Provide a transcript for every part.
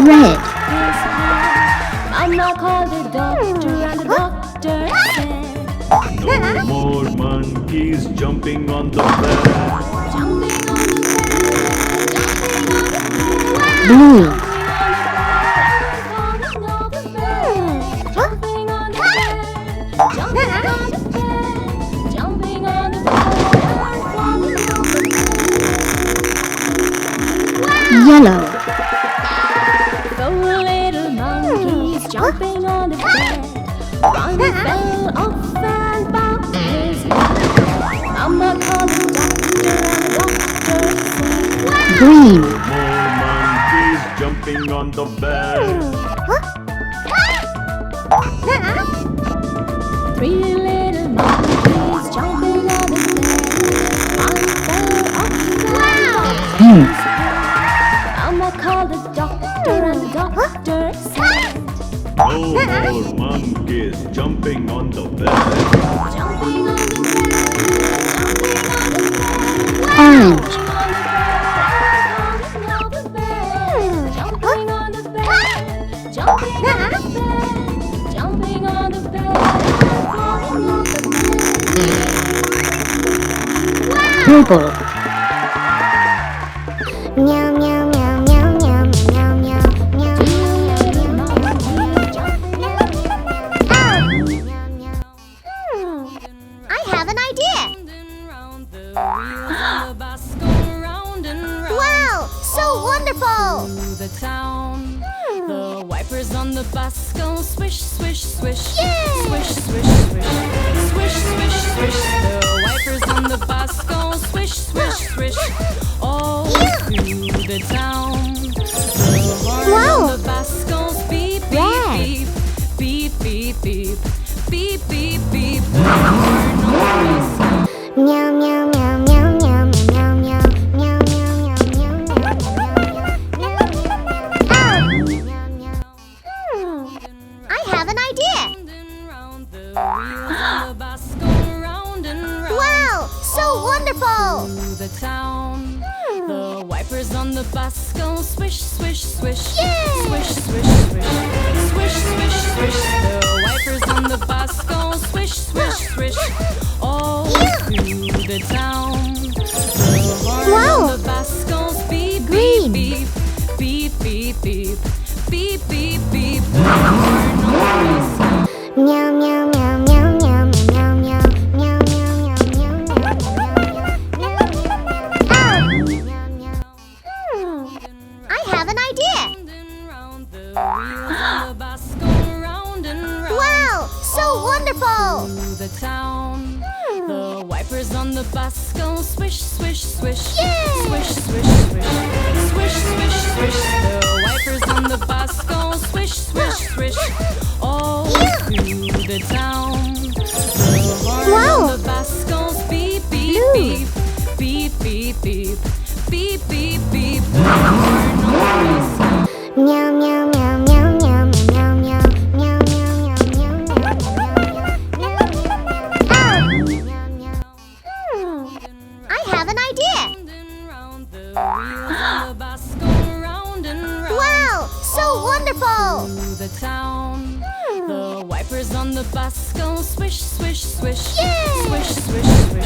Red. Mama called the doctor and the doctor said, No more monkeys jumping on the bed. jumping on the bed, jumping on the bed. Blue. Jumping on the bed, jumping on the bed, jumping on the bed, jumping on the bed. Yellow. Four little monkeys jumping on the bed. One fell off and bumped his head. Mama called the doctor and the doctor said, Green. More monkeys jumping on the bed. Three little monkeys jumping on the bed. One fell off and bumped Pink. his head. Mama called the doctor and the doctor said, No more monkeys jumping on the bed. jumping on the bed, jumping on the bed. Orange. Jumping on the bed, jumping on the bed, jumping on the bed, falling off the bed. Purple. Meow meow meow meow meow meow meow meow Little monkeys jumping on the bed. I have an idea! Wow! So wonderful! The town, the wipers on the bus go swish, swish, swish. Yay! Swish, swish, swish. Swish, swish, swish. The wipers on the bus go swish, swish, swish. All through the town. The horn Wow. on the bus goes beep, beep, Red. beep. Beep, beep, beep. Beep, beep, beep. The horn on the bus goes. Meow meow meow meow meow meow meow meow meow meow meow meow. I have an idea! Round the wheels on the bus go round and round. Wow! So wonderful! Through the town, the wipers on the bus go swish, swish, swish. Yay! Swish, swish, swish. Swish, swish, swish. The wipers on the bus go swish, swish, swish. All through the town, the horn Wow. on the bus goes beep, Green. beep, beep. Beep, beep, beep. Beep, beep, beep. The horn on the bus goes. Meow meow meow meow meow meow meow meow meow meow meow meow. I have an idea! Round the wheels on the bus go round and round. Wow! So wonderful! Through the town, the wipers on the bus go swish, swish, swish. Yay! Swish, swish, swish. Swish, swish, swish. The wipers on the bus go swish, swish, swish. All through the town, the horn Wow. on the bus goes beep, beep, Blue. beep. Beep, beep, beep. Beep, beep, beep. The horn on the bus goes. Meow meow meow meow meow meow meow meow meow meow meow. I have an idea! Round the wheels on the bus go round and round. Wow! So wonderful! Through the town, the wipers on the bus go swish, swish, swish. Yay! Swish, swish, swish.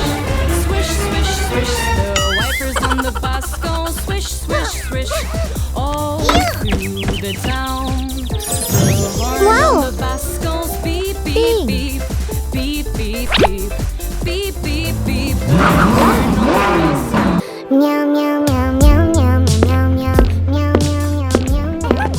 Swish, swish, swish. The wipers on the bus go swish, swish, swish. All through the town, the horn Wow. on the bus goes beep, beep, beep. Beep, beep, beep. Beep, beep, beep. The horn on the bus goes. Meow meow meow meow meow meow meow meow meow meow meow.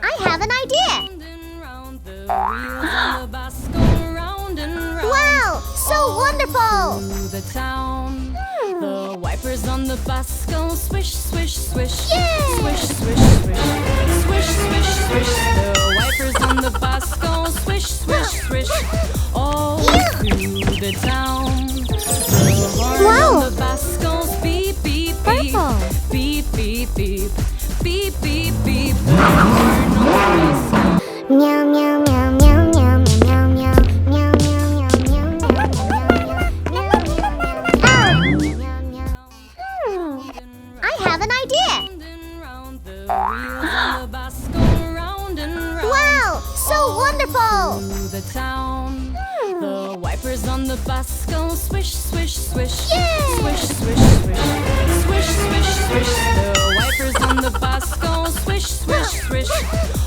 I have an idea! Round the wheels on the bus go round and round. Wow! So wonderful! Through the town, the wipers on the bus go swish, swish, swish. Yay! Swish, swish, swish. Swish, swish, swish. The wipers on the bus go swish, swish, swish. All through the town, the horn Wow. on the bus goes beep, beep, beep. Purple. Beep, beep, beep. Beep, beep, beep. Meow meow meow meow meow meow meow meow meow meow meow meow. I have an idea. Wow, so wonderful. The town. The wipers on the bus go swish, swish, swish. Yay! Swish, swish, swish. Swish, swish, swish. The wipers on the bus go swish, swish, swish.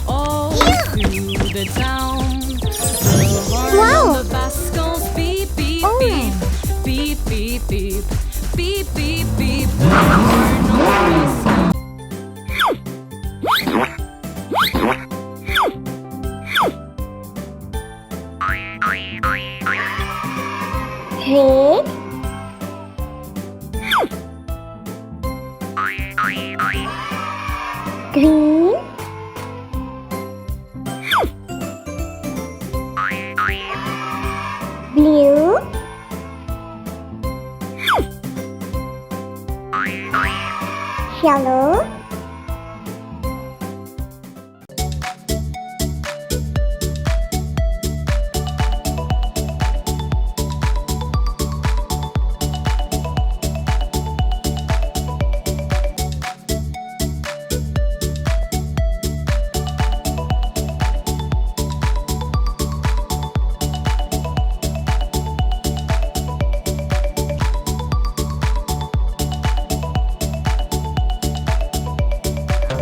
All through the town. The horn Wow. on the bus goes beep, beep, beep. Beep, beep, beep. Beep, beep, beep. The horn on the bus goes. Red, green, blue, yellow,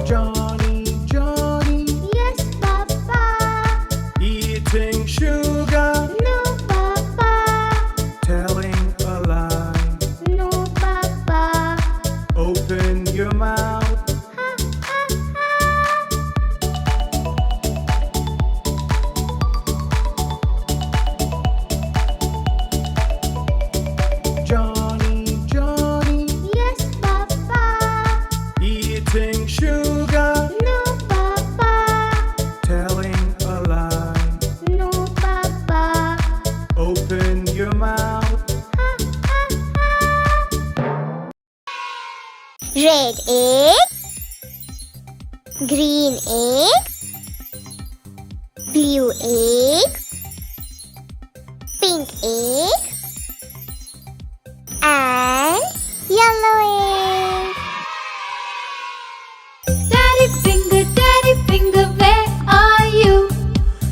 Johnny, Johnny, yes, Papa, eating sugar, no, Papa, telling a lie. no, Papa, Open your mouth. ha, ha, ha. Johnny, Johnny, Yes, Papa, eating sugar, no, Papa, telling a lie. no, Papa, Open your mouth. ha, ha, ha. Red egg, green egg, blue egg, pink egg, and yellow egg. Daddy finger, where are you?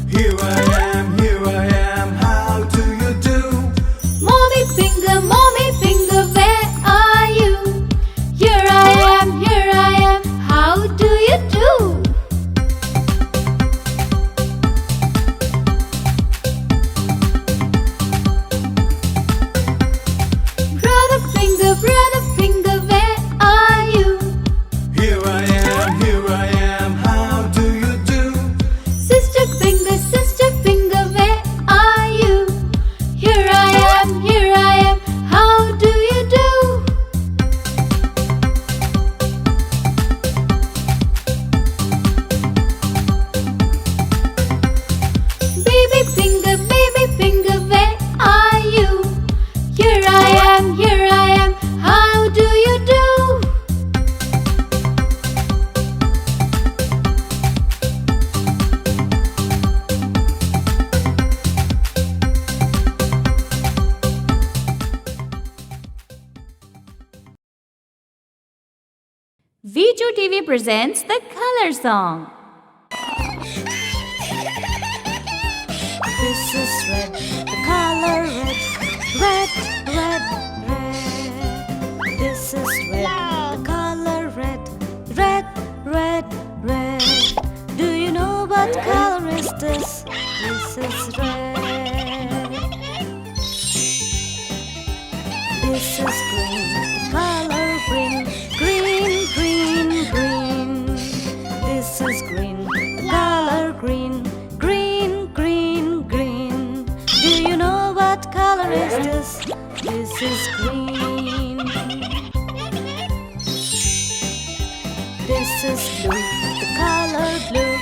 Here I am, how do you do? Mommy finger, where are you? Here I am, how do you do? Brother finger, where are you? Here I am, how do you do? Sister finger, where are you? Here I am, how do you do? Baby finger, where are you? Here I am, how do you do? V2 TV presents the Color Song. This is red, the color red, red, red. This is red, the color red, red, red, red. Do you know what color is this? This is red. This is green, the color green, green, green, green. This is green, the color green, green, green, green. Do you know what color is this? This is green. This is blue, the color blue,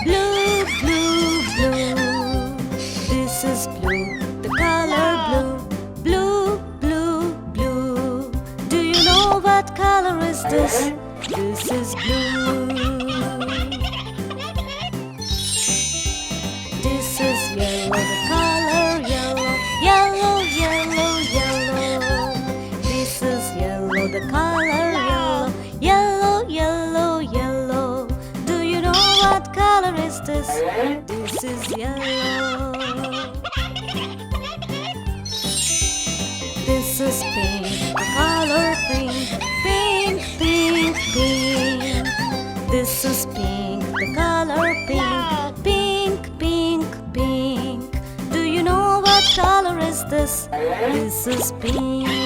blue, blue, blue. This is blue, the color blue, blue, blue, blue. Do you know what color is this? This is blue. the color yellow. Yellow, yellow, yellow. Do you know what color is this? This is yellow. This is pink, the color pink. Pink, pink, pink. This is pink, the color pink. Pink, pink, pink. Do you know what color is this? This is pink.